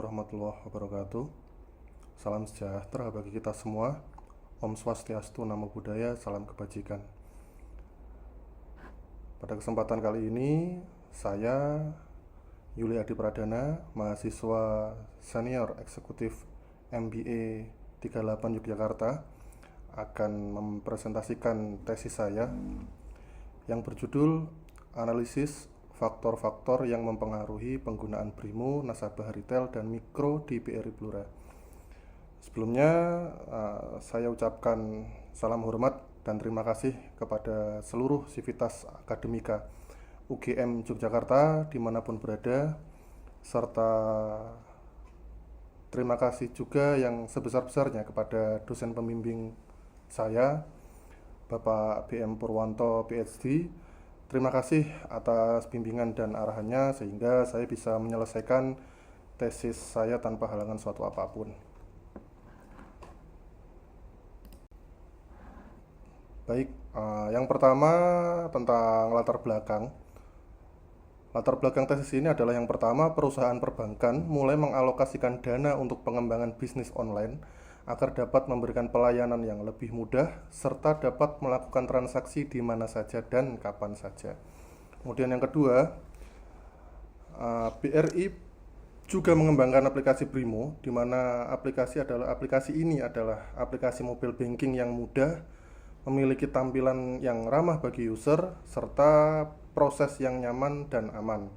warahmatullahi wabarakatuh. Salam sejahtera bagi kita semua. Om Swastiastu, Namo Buddhaya, salam kebajikan. Pada kesempatan kali ini, saya Yuli Adi Pradana, mahasiswa senior eksekutif MBA 38 Yogyakarta, akan mempresentasikan tesis saya yang berjudul Analisis Faktor-faktor yang mempengaruhi penggunaan BRIMO, nasabah retail, dan mikro di BRI Blora. Sebelumnya, saya ucapkan salam hormat dan terima kasih kepada seluruh sivitas akademika UGM Yogyakarta dimanapun berada, serta terima kasih juga yang sebesar-besarnya kepada dosen pembimbing saya, Bapak BM Purwanto, PhD. Terima kasih atas bimbingan dan arahannya sehingga saya bisa menyelesaikan tesis saya tanpa halangan suatu apapun. Baik, yang pertama tentang latar belakang. Latar belakang tesis ini adalah yang pertama, perusahaan perbankan mulai mengalokasikan dana untuk pengembangan bisnis online agar dapat memberikan pelayanan yang lebih mudah serta dapat melakukan transaksi di mana saja dan kapan saja. Kemudian yang kedua, BRI juga mengembangkan aplikasi BRIMO, di mana aplikasi ini adalah aplikasi mobile banking yang mudah, memiliki tampilan yang ramah bagi user serta proses yang nyaman dan aman.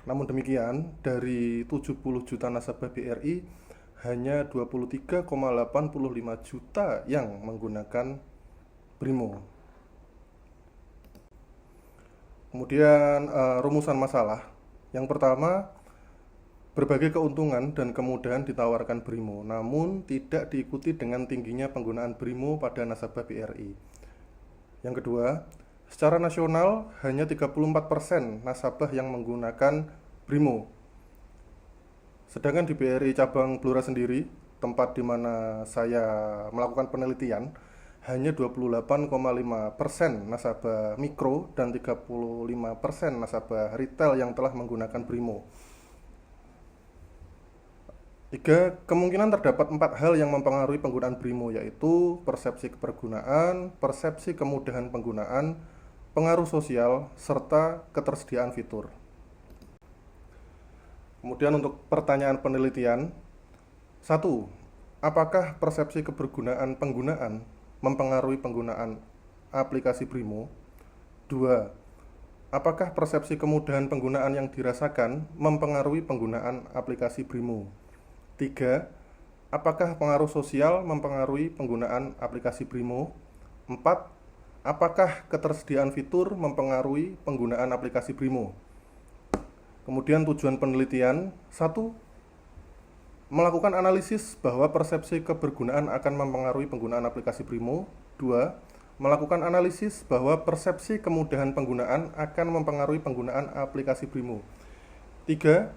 Namun demikian, dari 70 juta nasabah BRI hanya 23,85 juta yang menggunakan BRIMO. Kemudian rumusan masalah. Yang pertama, berbagai keuntungan dan kemudahan ditawarkan BRIMO, namun tidak diikuti dengan tingginya penggunaan BRIMO pada nasabah BRI. Yang kedua, secara nasional hanya 34% nasabah yang menggunakan BRIMO. Sedangkan di BRI cabang Blora sendiri, tempat di mana saya melakukan penelitian, hanya 28,5% nasabah mikro dan 35% nasabah retail yang telah menggunakan BRIMO. Kemungkinan terdapat 4 hal yang mempengaruhi penggunaan BRIMO, yaitu persepsi kepergunaan, persepsi kemudahan penggunaan, pengaruh sosial, serta ketersediaan fitur. Kemudian untuk pertanyaan penelitian, 1. Apakah persepsi kebergunaan penggunaan mempengaruhi penggunaan aplikasi BRIMO? 2. Apakah persepsi kemudahan penggunaan yang dirasakan mempengaruhi penggunaan aplikasi BRIMO? 3. Apakah pengaruh sosial mempengaruhi penggunaan aplikasi BRIMO? 4. Apakah ketersediaan fitur mempengaruhi penggunaan aplikasi BRIMO? Kemudian tujuan penelitian, 1. Melakukan analisis bahwa persepsi kebergunaan akan mempengaruhi penggunaan aplikasi BRIMO. 2. Melakukan analisis bahwa persepsi kemudahan penggunaan akan mempengaruhi penggunaan aplikasi BRIMO. 3.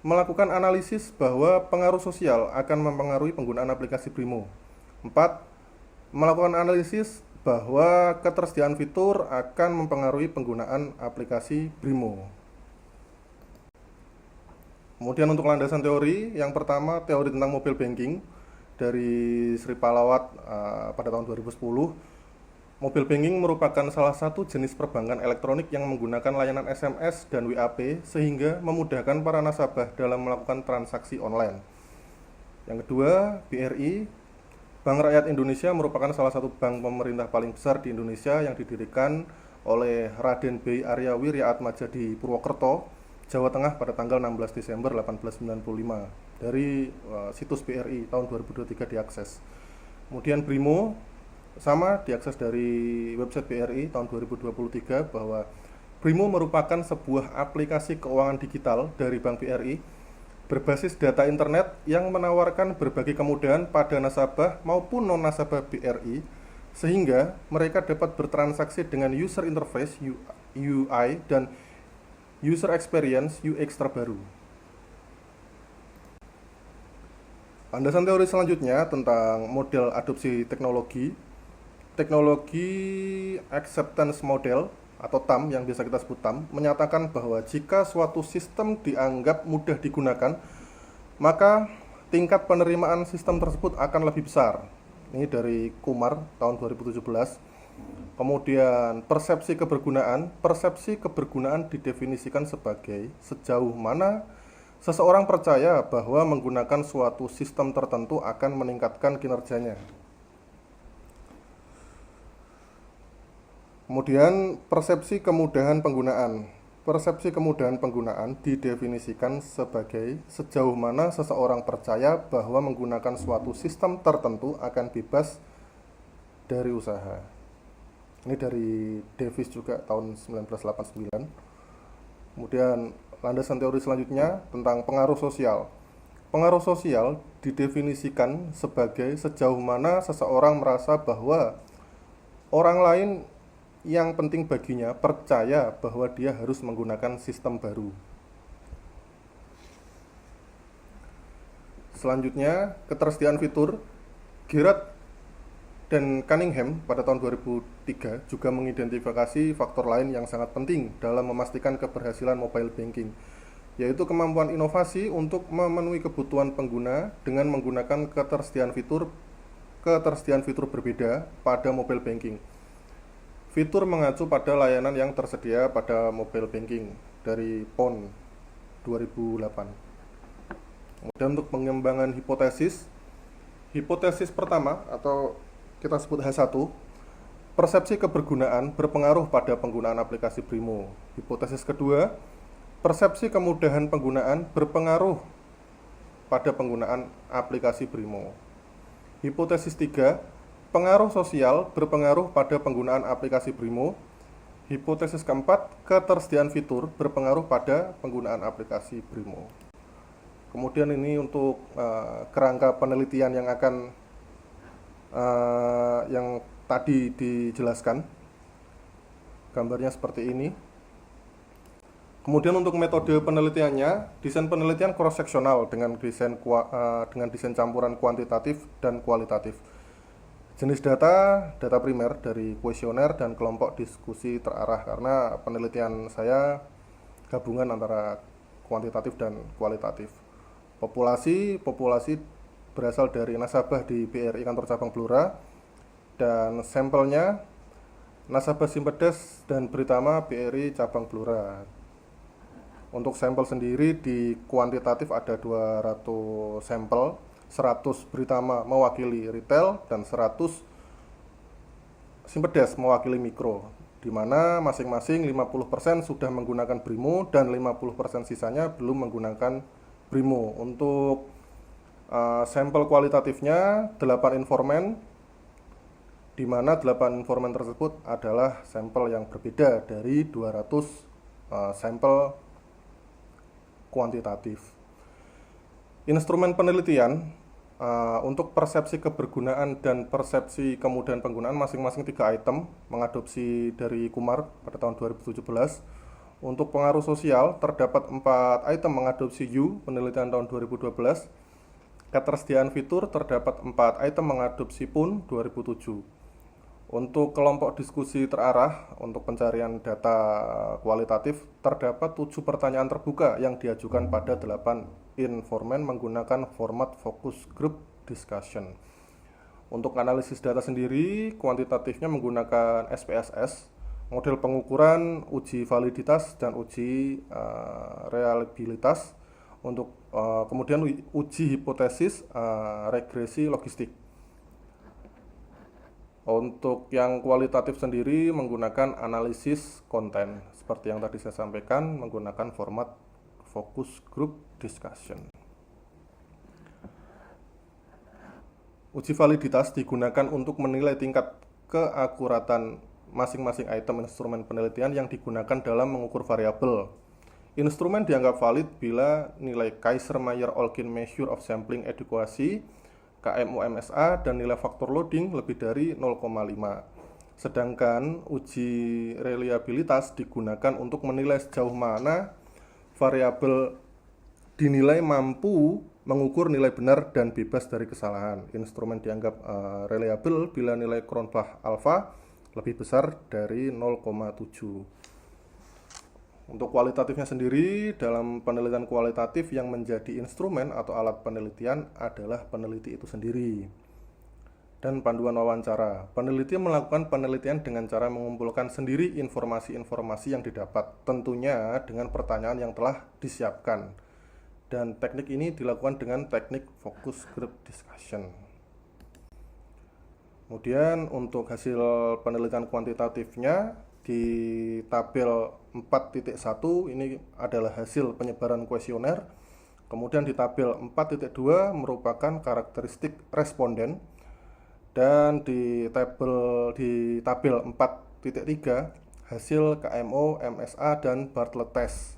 Melakukan analisis bahwa pengaruh sosial akan mempengaruhi penggunaan aplikasi BRIMO. 4. Melakukan analisis bahwa ketersediaan fitur akan mempengaruhi penggunaan aplikasi BRIMO. Kemudian untuk landasan teori, yang pertama teori tentang mobile banking dari Sri Palawat pada tahun 2010. Mobile banking merupakan salah satu jenis perbankan elektronik yang menggunakan layanan SMS dan WAP sehingga memudahkan para nasabah dalam melakukan transaksi online. Yang kedua, BRI, Bank Rakyat Indonesia, merupakan salah satu bank pemerintah paling besar di Indonesia yang didirikan oleh Raden B. Arya Wiryaatmaja di Purwokerto, Jawa Tengah pada tanggal 16 Desember 1895. Dari situs BRI tahun 2023 diakses. Kemudian BRIMO sama diakses dari website BRI tahun 2023 bahwa BRIMO merupakan sebuah aplikasi keuangan digital dari Bank BRI berbasis data internet yang menawarkan berbagai kemudahan pada nasabah maupun non-nasabah BRI sehingga mereka dapat bertransaksi dengan user interface UI dan user experience UX terbaru. Landasan teori selanjutnya tentang model adopsi teknologi. Teknologi acceptance model atau TAM yang biasa kita sebut TAM menyatakan bahwa jika suatu sistem dianggap mudah digunakan, maka tingkat penerimaan sistem tersebut akan lebih besar. Ini dari Kumar tahun 2017. Kemudian persepsi kebergunaan didefinisikan sebagai sejauh mana seseorang percaya bahwa menggunakan suatu sistem tertentu akan meningkatkan kinerjanya. Kemudian persepsi kemudahan penggunaan. Persepsi kemudahan penggunaan didefinisikan sebagai sejauh mana seseorang percaya bahwa menggunakan suatu sistem tertentu akan bebas dari usaha. Ini dari Davis juga tahun 1989. Kemudian landasan teori selanjutnya tentang pengaruh sosial. Pengaruh sosial didefinisikan sebagai sejauh mana seseorang merasa bahwa orang lain yang penting baginya percaya bahwa dia harus menggunakan sistem baru. Selanjutnya, ketersediaan fitur. Gerard dan Cunningham pada tahun 2003 juga mengidentifikasi faktor lain yang sangat penting dalam memastikan keberhasilan mobile banking, yaitu kemampuan inovasi untuk memenuhi kebutuhan pengguna dengan menggunakan ketersediaan fitur berbeda pada mobile banking. Fitur mengacu pada layanan yang tersedia pada mobile banking dari PON 2008. Kemudian untuk pengembangan hipotesis pertama atau kita sebut H1, persepsi kebergunaan berpengaruh pada penggunaan aplikasi Brimo. Hipotesis kedua, persepsi kemudahan penggunaan berpengaruh pada penggunaan aplikasi Brimo. Hipotesis 3, pengaruh sosial berpengaruh pada penggunaan aplikasi Brimo. Hipotesis keempat, ketersediaan fitur berpengaruh pada penggunaan aplikasi Brimo. Kemudian ini untuk kerangka penelitian yang akan yang tadi dijelaskan. Gambarnya seperti ini. Kemudian untuk metode penelitiannya, desain penelitian cross-seksional dengan desain campuran kuantitatif dan kualitatif. Jenis data primer dari kuesioner dan kelompok diskusi terarah, karena penelitian saya gabungan antara kuantitatif dan kualitatif. Populasi berasal dari nasabah di BRI kantor cabang Blora, dan sampelnya nasabah Simpedes dan Britama BRI cabang Blora. Untuk sampel sendiri di kuantitatif ada 200 sampel, 100 Britama mewakili retail dan 100 Simpedes mewakili mikro, di mana masing-masing 50% sudah menggunakan Brimo dan 50% sisanya belum menggunakan Brimo. Untuk sampel kualitatifnya 8 informan, di mana 8 informan tersebut adalah sampel yang berbeda dari 200 sampel kuantitatif. Instrumen penelitian untuk persepsi kebergunaan dan persepsi kemudahan penggunaan masing-masing 3 item mengadopsi dari Kumar pada tahun 2017. Untuk pengaruh sosial terdapat 4 item mengadopsi U penelitian tahun 2012. Ketersediaan fitur terdapat 4 item mengadopsi PUN 2007. Untuk kelompok diskusi terarah untuk pencarian data kualitatif terdapat 7 pertanyaan terbuka yang diajukan pada 8 informan menggunakan format focus group discussion. Untuk analisis data sendiri, kuantitatifnya menggunakan SPSS, model pengukuran, uji validitas dan uji reliabilitas. Untuk kemudian uji hipotesis, regresi logistik. Untuk yang kualitatif sendiri menggunakan analisis konten, seperti yang tadi saya sampaikan, menggunakan format focus group discussion. Uji validitas digunakan untuk menilai tingkat keakuratan masing-masing item instrumen penelitian yang digunakan dalam mengukur variabel. Instrumen dianggap valid bila nilai Kaiser-Meyer-Olkin Measure of Sampling Adequacy KMU-MSA dan nilai faktor loading lebih dari 0,5. Sedangkan uji reliabilitas digunakan untuk menilai sejauh mana variabel dinilai mampu mengukur nilai benar dan bebas dari kesalahan. Instrumen dianggap reliable bila nilai Cronbach alpha lebih besar dari 0,7. Untuk kualitatifnya sendiri, dalam penelitian kualitatif yang menjadi instrumen atau alat penelitian adalah peneliti itu sendiri. Dan panduan wawancara. Peneliti melakukan penelitian dengan cara mengumpulkan sendiri informasi-informasi yang didapat, tentunya dengan pertanyaan yang telah disiapkan. Dan teknik ini dilakukan dengan teknik focus group discussion. Kemudian untuk hasil penelitian kuantitatifnya di tabel 4.1 ini adalah hasil penyebaran kuesioner. Kemudian di tabel 4.2 merupakan karakteristik responden. Dan di tabel 4.3 hasil KMO, MSA, dan Bartlett test.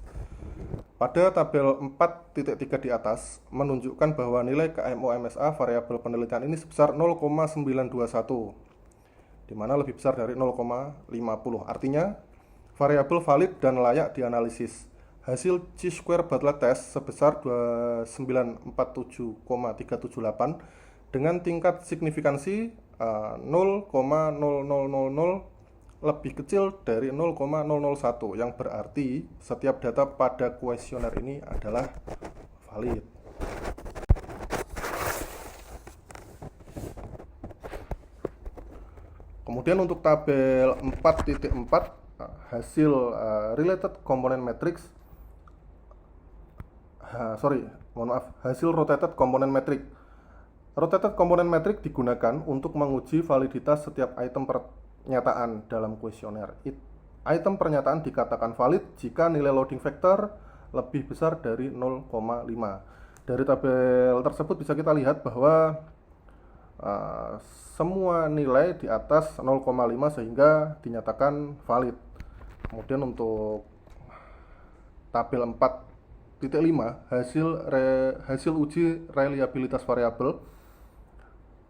Pada tabel 4.3 di atas menunjukkan bahwa nilai KMO MSA variabel penelitian ini sebesar 0,921, di mana lebih besar dari 0,50. Artinya variabel valid dan layak dianalisis. Hasil chi-square Bartlett test sebesar 2947,378 dengan tingkat signifikansi 0,0000 lebih kecil dari 0,001, yang berarti setiap data pada kuesioner ini adalah valid. Kemudian untuk tabel 4.4 hasil related component matrix hasil rotated component matrix. Rotated component matrix digunakan untuk menguji validitas setiap item pernyataan dalam kuesioner. Item pernyataan dikatakan valid jika nilai loading factor lebih besar dari 0,5. Dari tabel tersebut bisa kita lihat bahwa semua nilai di atas 0,5 sehingga dinyatakan valid. Kemudian untuk tabel 4.5 hasil uji reliabilitas variabel.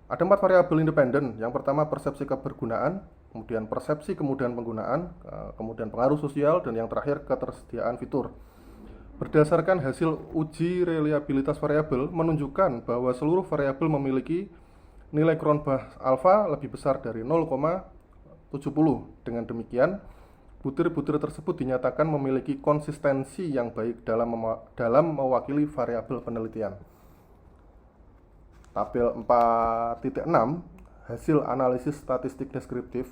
Ada 4 variabel independen. Yang pertama persepsi kebergunaan, kemudian persepsi kemudahan penggunaan, kemudian pengaruh sosial, dan yang terakhir ketersediaan fitur. Berdasarkan hasil uji reliabilitas variabel menunjukkan bahwa seluruh variabel memiliki nilai Cronbach alpha lebih besar dari 0,70. Dengan demikian, butir-butir tersebut dinyatakan memiliki konsistensi yang baik dalam mewakili variabel penelitian. Tabel 4.6 hasil analisis statistik deskriptif.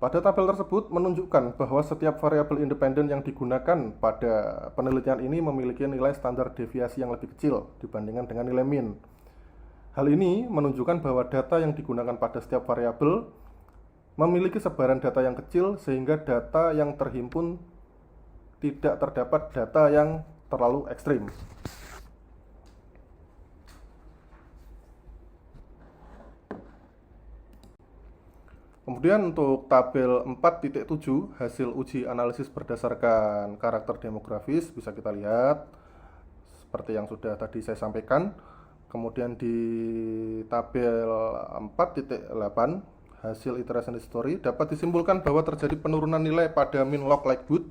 Pada tabel tersebut menunjukkan bahwa setiap variabel independen yang digunakan pada penelitian ini memiliki nilai standar deviasi yang lebih kecil dibandingkan dengan nilai min. Hal ini menunjukkan bahwa data yang digunakan pada setiap variabel memiliki sebaran data yang kecil sehingga data yang terhimpun tidak terdapat data yang terlalu ekstrim. Kemudian untuk tabel 4.7 hasil uji analisis berdasarkan karakter demografis bisa kita lihat seperti yang sudah tadi saya sampaikan. Kemudian di tabel 4.8 hasil iteration history dapat disimpulkan bahwa terjadi penurunan nilai pada min log likelihood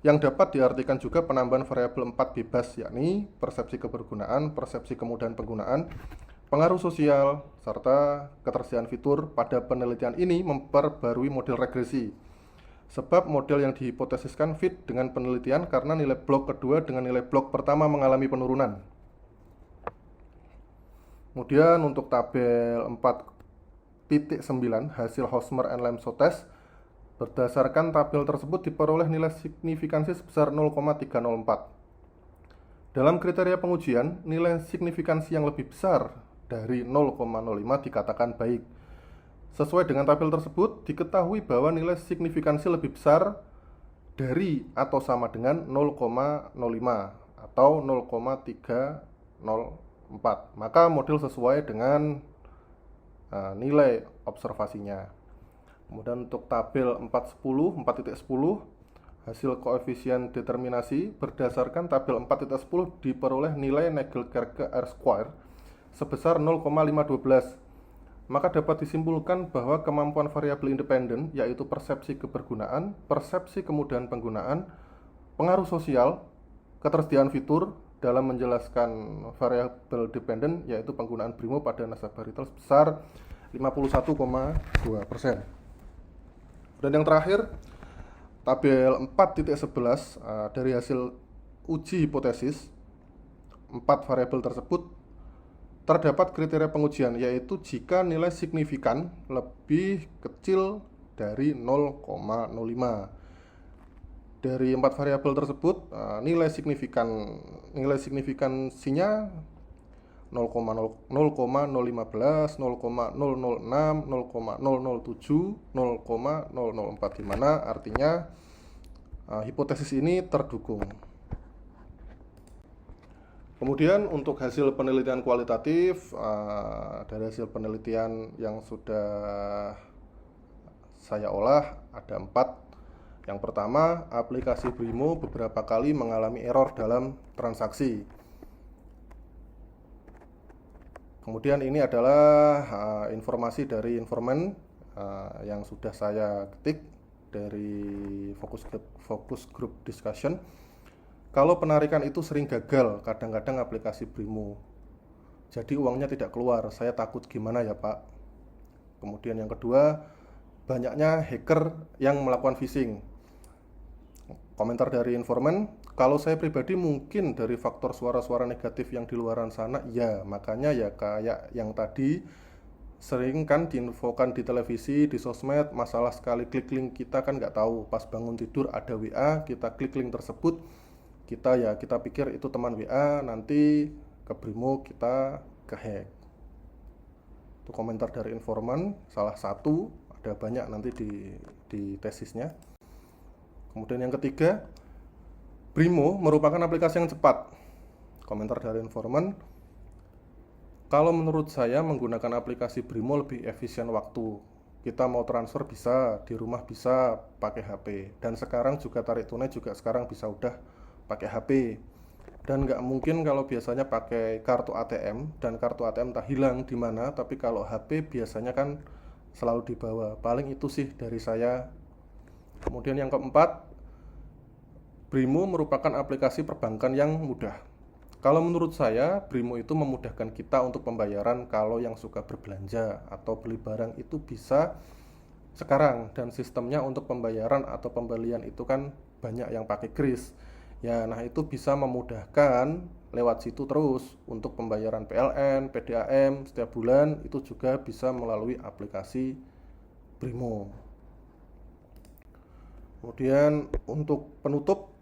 yang dapat diartikan juga penambahan variabel 4 bebas, yakni persepsi kebergunaan, persepsi kemudahan penggunaan, pengaruh sosial, serta ketersediaan fitur. Pada penelitian ini memperbarui model regresi, sebab model yang dihipotesiskan fit dengan penelitian karena nilai blok kedua dengan nilai blok pertama mengalami penurunan. Kemudian untuk tabel 4.9 hasil Hosmer and Lamso test, berdasarkan tabel tersebut diperoleh nilai signifikansi sebesar 0,304. Dalam kriteria pengujian, nilai signifikansi yang lebih besar dari 0,05 dikatakan baik. Sesuai dengan tabel tersebut, diketahui bahwa nilai signifikansi lebih besar dari atau sama dengan 0,05 atau 0,304. Maka model sesuai dengan nilai observasinya. Kemudian untuk tabel 4.10 hasil koefisien determinasi berdasarkan tabel 4.10 diperoleh nilai Naegel-Kerke R-square sebesar 0,512. Maka dapat disimpulkan bahwa kemampuan variabel independen, yaitu persepsi kebergunaan, persepsi kemudahan penggunaan, pengaruh sosial, ketersediaan fitur dalam menjelaskan variabel dependen, yaitu penggunaan BRIMO pada nasabah retail sebesar 51,2%. Dan yang terakhir, tabel 4.11 dari hasil uji hipotesis 4 variabel tersebut terdapat kriteria pengujian, yaitu jika nilai signifikan lebih kecil dari 0,05. Dari 4 variabel tersebut nilai signifikansinya 0,015, 0,006, 0,007, 0,004, di mana artinya hipotesis ini terdukung. Kemudian untuk hasil penelitian kualitatif, dari hasil penelitian yang sudah saya olah ada 4. Yang pertama, aplikasi Brimo beberapa kali mengalami error dalam transaksi. Kemudian ini adalah informasi dari informan yang sudah saya ketik dari focus group discussion. Kalau penarikan itu sering gagal, kadang-kadang aplikasi Brimo, jadi uangnya tidak keluar. Saya takut gimana ya Pak. Kemudian yang kedua, banyaknya hacker yang melakukan phishing. Komentar dari informan, kalau saya pribadi mungkin dari faktor suara-suara negatif yang di luaran sana, ya makanya ya kayak yang tadi sering kan diinfokan di televisi, di sosmed, masalah sekali klik link kita kan nggak tahu, pas bangun tidur ada WA, kita klik link tersebut, kita pikir itu teman WA, nanti ke Brimo kita kehack. Itu komentar dari informan, salah satu, ada banyak nanti di tesisnya. Kemudian yang ketiga, Brimo merupakan aplikasi yang cepat. Komentar dari informan, kalau menurut saya menggunakan aplikasi Brimo lebih efisien waktu. Kita mau transfer bisa, di rumah bisa pakai HP. Dan sekarang juga tarik tunai juga sekarang bisa udah pakai HP. Dan nggak mungkin kalau biasanya pakai kartu ATM, dan kartu ATM tak hilang di mana, tapi kalau HP biasanya kan selalu dibawa. Paling itu sih dari saya. Kemudian yang keempat, Brimo merupakan aplikasi perbankan yang mudah. Kalau menurut saya, Brimo itu memudahkan kita untuk pembayaran kalau yang suka berbelanja atau beli barang itu bisa sekarang. Dan sistemnya untuk pembayaran atau pembelian itu kan banyak yang pakai kris. Ya, nah itu bisa memudahkan lewat situ terus. Untuk pembayaran PLN, PDAM setiap bulan itu juga bisa melalui aplikasi Brimo. Kemudian untuk penutup,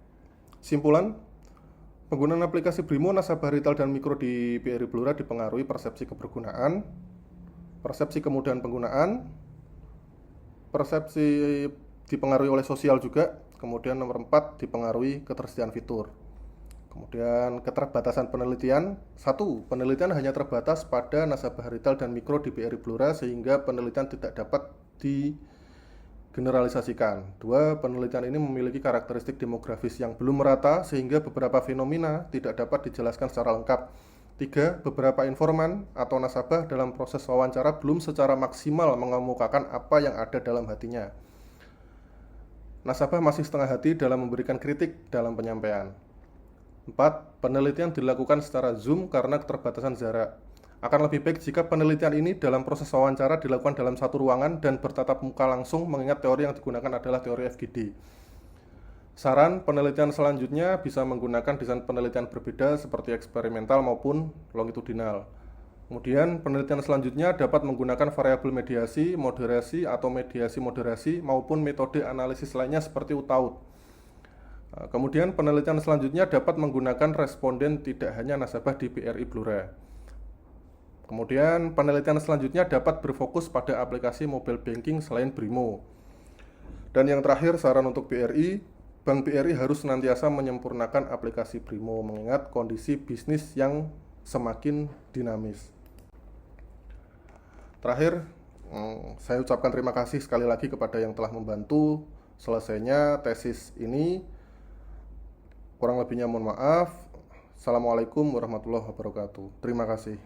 simpulan, penggunaan aplikasi Brimo, nasabah retail dan mikro di BRI Blora dipengaruhi persepsi kebergunaan, persepsi kemudahan penggunaan, persepsi dipengaruhi oleh sosial juga. Kemudian nomor 4, dipengaruhi ketersediaan fitur. Kemudian keterbatasan penelitian. 1. Penelitian hanya terbatas pada nasabah retail dan mikro di BRI Blora sehingga penelitian tidak dapat digeneralisasikan. 2. Penelitian ini memiliki karakteristik demografis yang belum merata sehingga beberapa fenomena tidak dapat dijelaskan secara lengkap. 3. Beberapa informan atau nasabah dalam proses wawancara belum secara maksimal mengemukakan apa yang ada dalam hatinya. Nasabah masih setengah hati dalam memberikan kritik dalam penyampaian. 4. Penelitian dilakukan secara Zoom karena keterbatasan jarak. Akan lebih baik jika penelitian ini dalam proses wawancara dilakukan dalam satu ruangan dan bertatap muka langsung, mengingat teori yang digunakan adalah teori FGD. Saran, penelitian selanjutnya bisa menggunakan desain penelitian berbeda seperti eksperimental maupun longitudinal. Kemudian penelitian selanjutnya dapat menggunakan variabel mediasi, moderasi atau mediasi-moderasi maupun metode analisis lainnya seperti UTAUT. Kemudian penelitian selanjutnya dapat menggunakan responden tidak hanya nasabah di BRI Blora. Kemudian penelitian selanjutnya dapat berfokus pada aplikasi mobile banking selain Brimo. Dan yang terakhir, saran untuk BRI, Bank BRI harus senantiasa menyempurnakan aplikasi Brimo mengingat kondisi bisnis yang semakin dinamis. Terakhir, saya ucapkan terima kasih sekali lagi kepada yang telah membantu selesainya tesis ini. Kurang lebihnya mohon maaf. Assalamualaikum warahmatullahi wabarakatuh. Terima kasih.